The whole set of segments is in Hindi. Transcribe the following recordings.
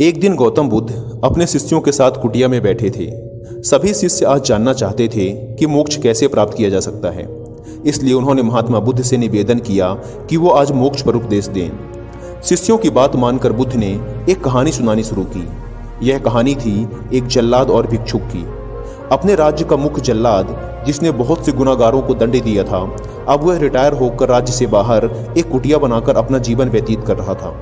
एक दिन गौतम बुद्ध अपने शिष्यों के साथ कुटिया में बैठे थे। सभी शिष्य आज जानना चाहते थे कि मोक्ष कैसे प्राप्त किया जा सकता है। इसलिए उन्होंने महात्मा बुद्ध से निवेदन किया कि वो आज मोक्ष पर उपदेश दें। शिष्यों की बात मानकर बुद्ध ने एक कहानी सुनानी शुरू की। यह कहानी थी एक जल्लाद और भिक्षुक की। अपने राज्य का मुख्य जल्लाद, जिसने बहुत से गुनाहगारों को दंड दिया था, अब वह रिटायर होकर राज्य से बाहर एक कुटिया बनाकर अपना जीवन व्यतीत कर रहा था।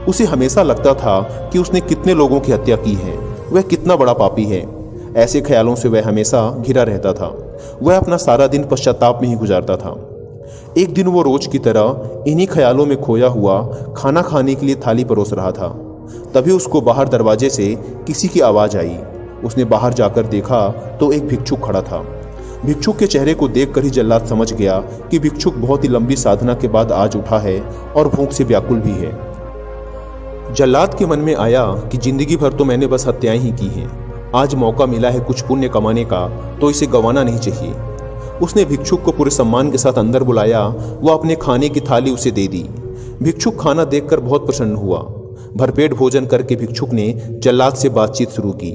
उसे हमेशा लगता था कि उसने कितने लोगों की हत्या की है, वह कितना बड़ा पापी है। ऐसे ख्यालों से वह हमेशा घिरा रहता था। वह अपना सारा दिन पश्चाताप में ही गुजारता था। एक दिन वो रोज की तरह इन्हीं ख्यालों में खोया हुआ खाना खाने के लिए थाली परोस रहा था। तभी उसको बाहर दरवाजे से किसी की आवाज़ आई। उसने बाहर जाकर देखा तो एक भिक्षुक खड़ा था। भिक्षुक के चेहरे को देखकर ही जल्लाद समझ गया कि भिक्षुक बहुत ही लंबी साधना के बाद आज उठा है और भूख से व्याकुल भी है। जल्लाद के मन में आया कि जिंदगी भर तो मैंने बस हत्याएं ही की हैं। आज मौका मिला है कुछ पुण्य कमाने का, तो इसे गंवाना नहीं चाहिए। उसने भिक्षुक को पूरे सम्मान के साथ अंदर बुलाया। वह अपने खाने की थाली उसे दे दी। भिक्षुक खाना देखकर बहुत प्रसन्न हुआ। भरपेट भोजन करके भिक्षुक ने जल्लाद से बातचीत शुरू की।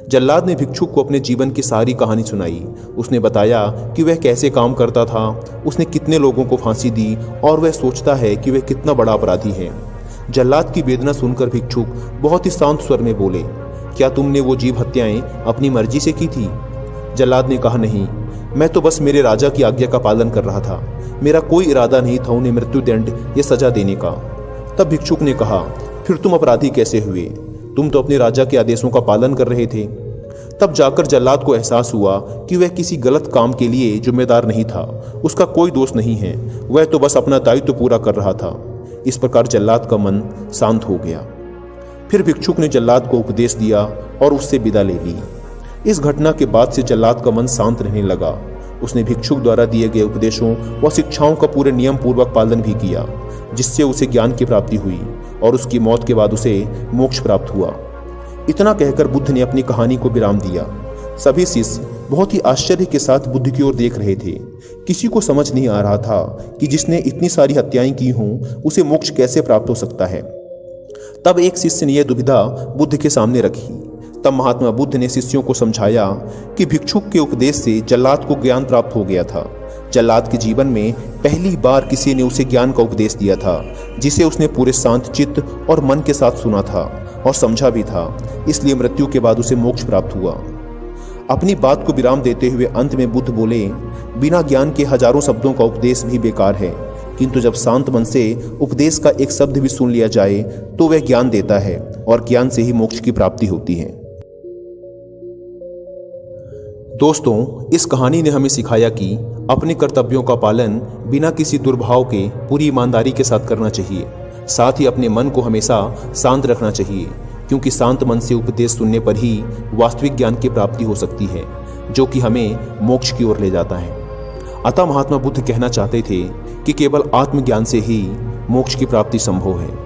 जल्लाद ने भिक्षुक को अपने जीवन की सारी कहानी सुनाई। उसने बताया कि वह कैसे काम करता था, उसने कितने लोगों को फांसी दी और वह सोचता है कि वह कितना बड़ा अपराधी है। जल्लाद की वेदना सुनकर भिक्षुक बहुत ही शांत स्वर में बोले, क्या तुमने वो जीव हत्याएं अपनी मर्जी से की थी? जल्लाद ने कहा, नहीं, मैं तो बस मेरे राजा की आज्ञा का पालन कर रहा था। मेरा कोई इरादा नहीं था उन्हें मृत्युदंड या सजा देने का। तब भिक्षुक ने कहा, फिर तुम अपराधी कैसे हुए? तुम तो अपने राजा के आदेशों का पालन कर रहे थे। तब जाकर जल्लाद को एहसास हुआ कि वह किसी गलत काम के लिए जिम्मेदार नहीं था। उसका कोई दोष नहीं है, वह तो बस अपना दायित्व पूरा कर रहा था। इस प्रकार जल्लाद का मन शांत हो गया। फिर भिक्षुक ने जल्लाद को उपदेश दिया और उससे विदा ले ली। इस घटना के बाद से जल्लाद का मन शांत रहने लगा। उसने भिक्षुक द्वारा दिए गए उपदेशों व शिक्षाओं का पूरे नियम पूर्वक पालन भी किया, जिससे उसे ज्ञान की प्राप्ति हुई और उसकी मौत के बाद उसे मोक्ष प्राप्त हुआ। इतना कहकर बुद्ध ने अपनी कहानी को विराम दिया। सभी शिष्य बहुत ही आश्चर्य के साथ बुद्ध की ओर देख रहे थे। किसी को समझ नहीं आ रहा था कि जिसने इतनी सारी हत्याएं की हों, उसे मोक्ष कैसे प्राप्त हो सकता है। तब एक शिष्य ने यह दुविधा बुद्ध के सामने रखी। तब महात्मा बुद्ध ने शिष्यों को समझाया कि भिक्षुक के उपदेश से जल्लाद को ज्ञान प्राप्त हो गया था। जल्लाद के जीवन में पहली बार किसी ने उसे ज्ञान का उपदेश दिया था, जिसे उसने पूरे शांत चित्त और मन के साथ सुना था और समझा भी था। इसलिए मृत्यु के बाद उसे मोक्ष प्राप्त हुआ। अपनी बात को विराम देते हुए अंत में बुद्ध बोले, बिना ज्ञान के हजारों शब्दों का उपदेश भी बेकार है, किंतु जब शांत मन से उपदेश का एक शब्द भी सुन लिया जाए तो वह ज्ञान देता है और ज्ञान से ही मोक्ष की प्राप्ति होती है। दोस्तों, इस कहानी ने हमें सिखाया कि अपने कर्तव्यों का पालन बिना किसी दुर्भाव के पूरी ईमानदारी के साथ करना चाहिए। साथ ही अपने मन को हमेशा शांत रखना चाहिए, क्योंकि शांत मन से उपदेश सुनने पर ही वास्तविक ज्ञान की प्राप्ति हो सकती है, जो कि हमें मोक्ष की ओर ले जाता है। अतः महात्मा बुद्ध कहना चाहते थे कि केवल आत्मज्ञान से ही मोक्ष की प्राप्ति संभव है।